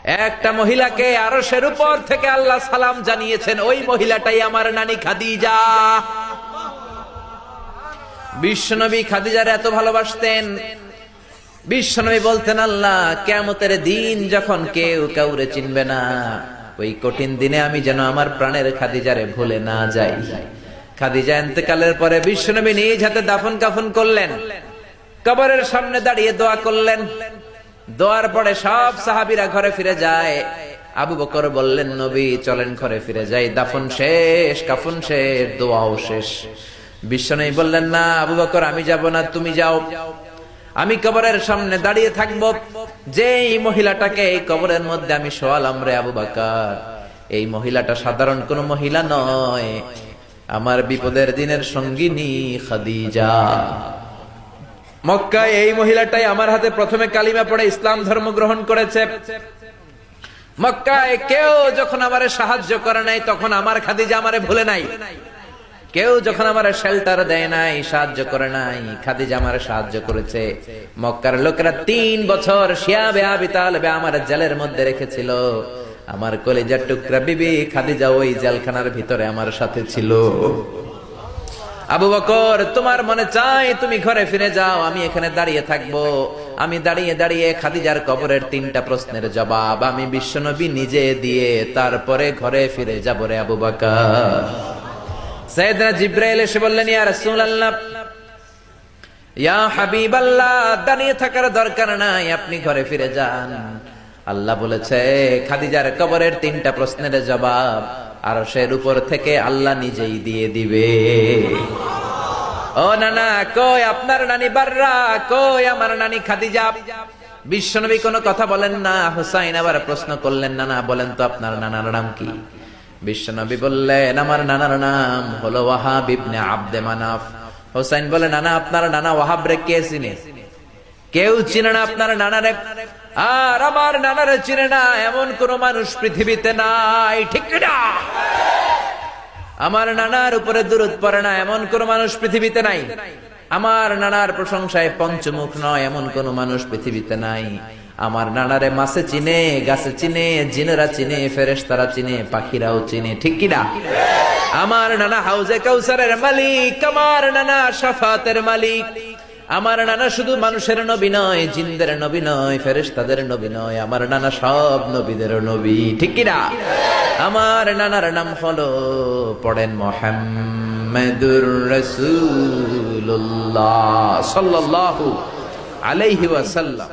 একটা মহিলাকে আরশের উপর থেকে আল্লাহ সালাম জানিয়েছেন, ওই মহিলাটাই আমার নানি খাদিজা। বিশ্বনবী খাদিজার এত ভালোবাসতেন, বিশ্বনবী বলতেন, আল্লাহ কিয়ামতের দিন যখন কেউ কাউরে চিনবে না, ওই কঠিন দিনে আমি যেন আমার প্রাণের খাদিজারে ভুলে না যাই। খাদিজা ইন্তেকালের পরে বিশ্বনবী নিজ হাতে দাফন কাফন করলেন, কবরের সামনে দাঁড়িয়ে দোয়া করলেন। দোয়ার পরে সব সাহাবীরা ঘরে ফিরে যায়। আবু বকর বললেন, নবী চলেন ঘরে ফিরে যাই, দাফন শেষ, কাফন শেষ, দোয়াও শেষ। বিশ্বনবী বললেন, না আবু বকর, আমি যাব না, তুমি যাও, আমি কবরের সামনে দাঁড়িয়ে থাকবো। যেই মহিলাটাকে এই কবরের মধ্যে আমি শোয়ালাম রে আবু বকর, এই মহিলাটা সাধারণ কোন মহিলা নয়, আমার বিপদের দিনের সঙ্গিনী খাদিজা। মক্কায় এই মহিলাটাই আমার হাতে প্রথমে কালিমা পড়ে ইসলাম ধর্ম গ্রহণ করেছে। মক্কায় কেউ যখন আমারে সাহায্য করে নাই, তখন আমার খাদিজা আমারে ভুলে নাই। কেউ যখন আমার শেল্টার দেয় নাই, সাহায্য করে নাই, খাদিজা আমার সাহায্য করেছে। মক্কার লোকেরা 3 বছর শিয়াবে আবি তালেবে আমার জেলের মধ্যে রেখেছিল। আমার কলিজার টুকরা বিবি খাদিজা ওই জেলখানার ভিতরে আমার সাথে ছিল। আবু বকর, তোমার মনে চায় তুমি ঘরে ফিরে যাও, আমি এখানে দাঁড়িয়ে থাকবো। আমি দাঁড়িয়ে দাঁড়িয়ে খাদিজার কবরের 3টা প্রশ্নের জবাব আমি বিশ্বনবী নিজে দিয়ে তারপরে ঘরে ফিরে যাব রে আবু বকর। সাইয়েদনা জিবরাইল এসে বললেন, ইয়া রাসূলুল্লাহ, ইয়া হাবিবাল্লাহ, দাঁড়িয়ে থাকার দরকার নাই, আপনি ঘরে ফিরে যান। আল্লাহ বলেছে খাদিজার কবরের 3টা প্রশ্নের জবাব আরশের উপর থেকে আল্লাহ নিজেই দিয়ে দিবে। ও নানা, কই আপনার নানি বাররা, কই আমার নানি খাদিজা? বিশ্বনবী কোনো কথা বলেন না। হুসাইন আবার প্রশ্ন করলেন, নানা বলেন তো আপনার নানার নাম কি? বিশ্বনবী বললেন, আমার নানার নাম হলো ওয়াহাব ইবনে আব্দে মানাফ। হুসাইন বলে, নানা আপনার নানা ওয়াহাব রে কে চিনে? কেউ চিনে না আপনার নানারে। আর আমার নানারে চিনে না এমন কোন মানুষ পৃথিবীতে নাই, ঠিক না? আমার নানার উপরে দুরূদ পড়ে না এমন কোন মানুষ পৃথিবীতে নাই। আমার নানার প্রশংসায় পঞ্চমুখ নয় এমন কোন মানুষ পৃথিবীতে নাই। আমার নানারে মাছে চিনে, গাছে চিনে, জিনেরা চিনে, ফেরেশতারা চিনে, পাখিরাও চিনে, ঠিক কিনা? আমার নানা হাউজে কাউসারের মালিক, আমার নানা শাফাতের মালিক। আমার নানা শুধু মানুষের নবী নয়, জিনদের নবী নয়, ফেরেশতাদের নবী নয়, আমার নানা সব নবীদের নবী, ঠিক কিনা? আমার নানার নাম হলো, পড়েন, মুহাম্মাদুর রাসূলুল্লাহ সাল্লাল্লাহু আলাইহি ওয়াসাল্লাম।